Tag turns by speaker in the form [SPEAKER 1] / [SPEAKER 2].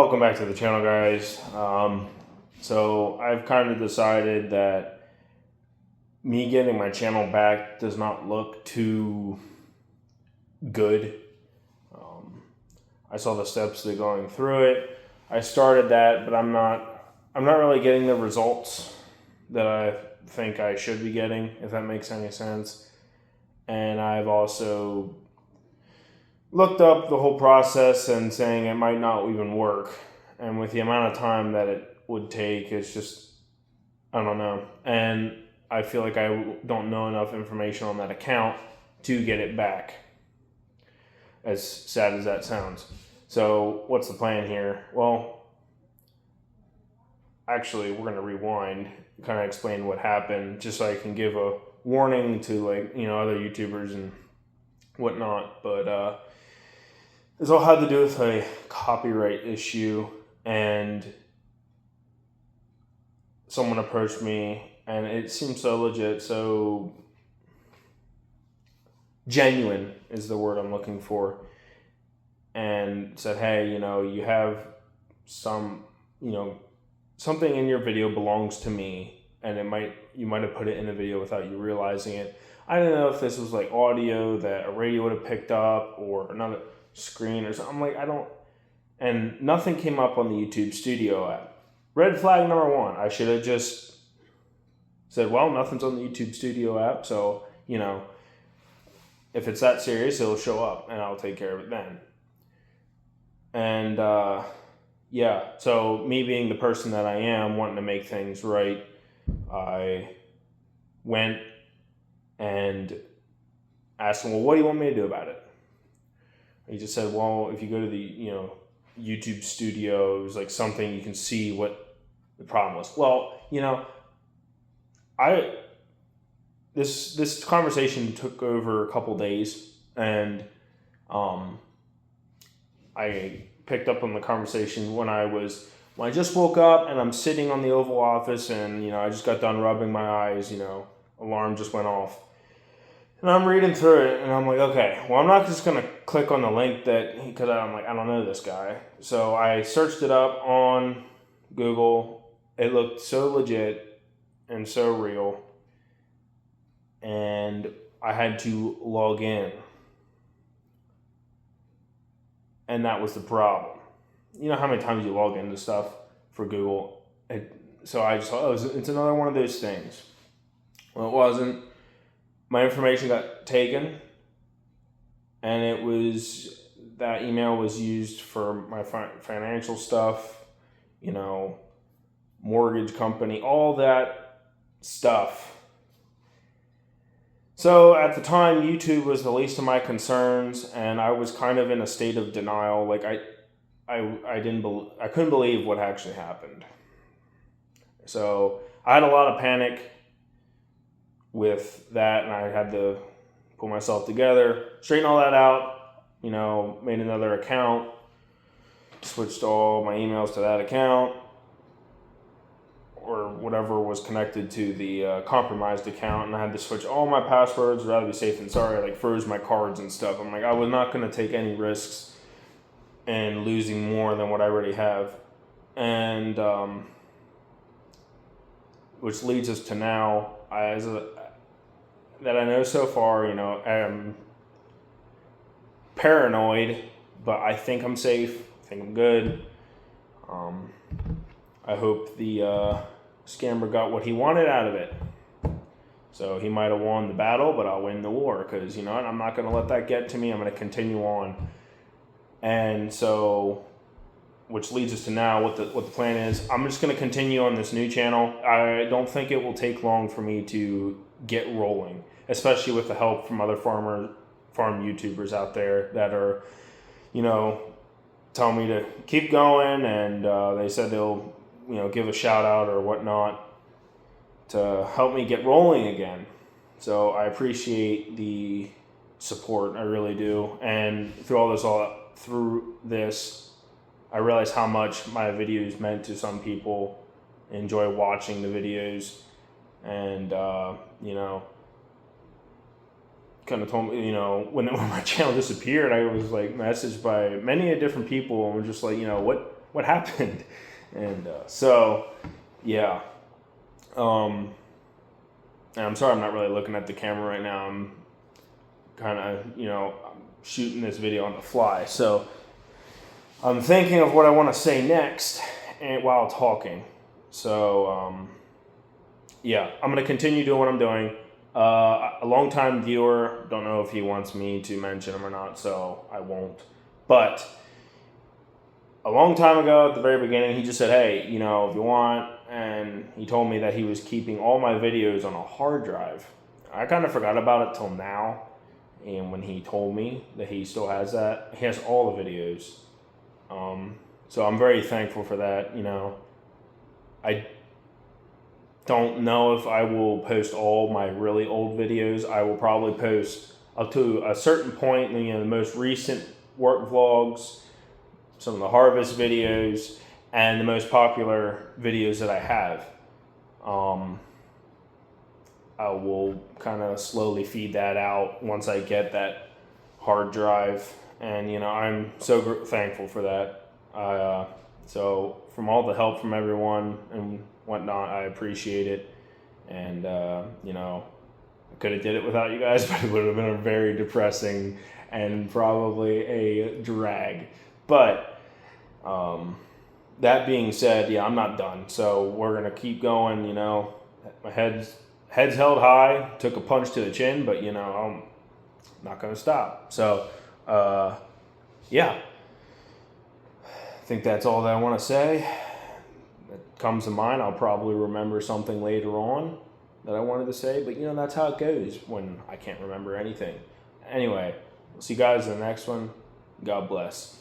[SPEAKER 1] Welcome back to the channel, guys. So I've kind of decided that me getting my channel back does not look too good. I saw the steps to going through it. I started that, but I'm not really getting the results that I think I should be getting, if that makes any sense. And I've also looked up the whole process and saying it might not even work. And with the amount of time that it would take, it's just, I don't know. And I feel like I don't know enough information on that account to get it back. As sad as that sounds. So what's the plan here? Well, actually, we're going to rewind, kind of explain what happened, just so I can give a warning to other YouTubers and whatnot. But this all had to do with a copyright issue, and someone approached me, and it seemed so legit, so genuine is the word I'm looking for, and said, hey, you have something in your video belongs to me, and you might have put it in the video without you realizing it. I didn't know if this was like audio that a radio would have picked up or another screen or something. I'm like, and nothing came up on the YouTube Studio app. Red flag number one. I should have just said, well, nothing's on the YouTube Studio app, so if it's that serious, it'll show up and I'll take care of it then. And so me being the person that I am, wanting to make things right, I went and asked him, well, what do you want me to do about it? He just said, well, if you go to the YouTube Studio, it was like something you can see what the problem was. Well, this conversation took over a couple days, and I picked up on the conversation when I just woke up and I'm sitting on the Oval Office, and I just got done rubbing my eyes. Alarm just went off. And I'm reading through it, and I'm like, okay, well, I'm not just going to click on the link because I'm like, I don't know this guy. So I searched it up on Google. It looked so legit and so real. And I had to log in. And that was the problem. You know how many times you log into stuff for Google? So I just thought, it's another one of those things. Well, it wasn't. My information got taken, and that email was used for my financial stuff, mortgage company, all that stuff. So at the time, YouTube was the least of my concerns, and I was kind of in a state of denial. Like I couldn't believe what actually happened. So I had a lot of panic with that, and I had to pull myself together, straighten all that out, made another account, switched all my emails to that account, or whatever was connected to the compromised account, and I had to switch all my passwords, rather be safe than sorry. I froze my cards and stuff. I'm like, I was not going to take any risks and losing more than what I already have. And which leads us to now, that I know so far, I'm paranoid, but I think I'm safe. I think I'm good. I hope the scammer got what he wanted out of it. So he might have won the battle, but I'll win the war, because I'm not going to let that get to me. I'm going to continue on. And so, which leads us to now what the plan is. I'm just going to continue on this new channel. I don't think it will take long for me to get rolling, especially with the help from other farm YouTubers out there that are, telling me to keep going, and they said they'll, give a shout out or whatnot to help me get rolling again. So I appreciate the support, I really do. And through this, I realized how much my videos meant to some people. Enjoy watching the videos, and kind of told me, when my channel disappeared, I was messaged by many different people, and was just like, what what happened? And so, yeah. And I'm sorry I'm not really looking at the camera right now. I'm kind of, I'm shooting this video on the fly. So I'm thinking of what I want to say next and while talking. So, yeah, I'm going to continue doing what I'm doing. A longtime viewer, don't know if he wants me to mention him or not, so I won't. But a long time ago, at the very beginning, he just said, hey, if you want, and he told me that he was keeping all my videos on a hard drive. I kind of forgot about it till now, and when he told me that he still has that, he has all the videos. So I'm very thankful for that. I don't know if I will post all my really old videos. I will probably post up to a certain point, the most recent work vlogs, some of the harvest videos, and the most popular videos that I have. I will kind of slowly feed that out once I get that hard drive. And, I'm so thankful for that. So from all the help from everyone and whatnot, I appreciate it. And, I could have did it without you guys, but it would have been a very depressing and probably a drag. But that being said, I'm not done. So we're going to keep going, my head's held high, took a punch to the chin, but, I'm not going to stop. So, yeah. I think that's all that I want to say. That comes to mind. I'll probably remember something later on that I wanted to say, but that's how it goes when I can't remember anything. Anyway, we'll see you guys in the next one. God bless.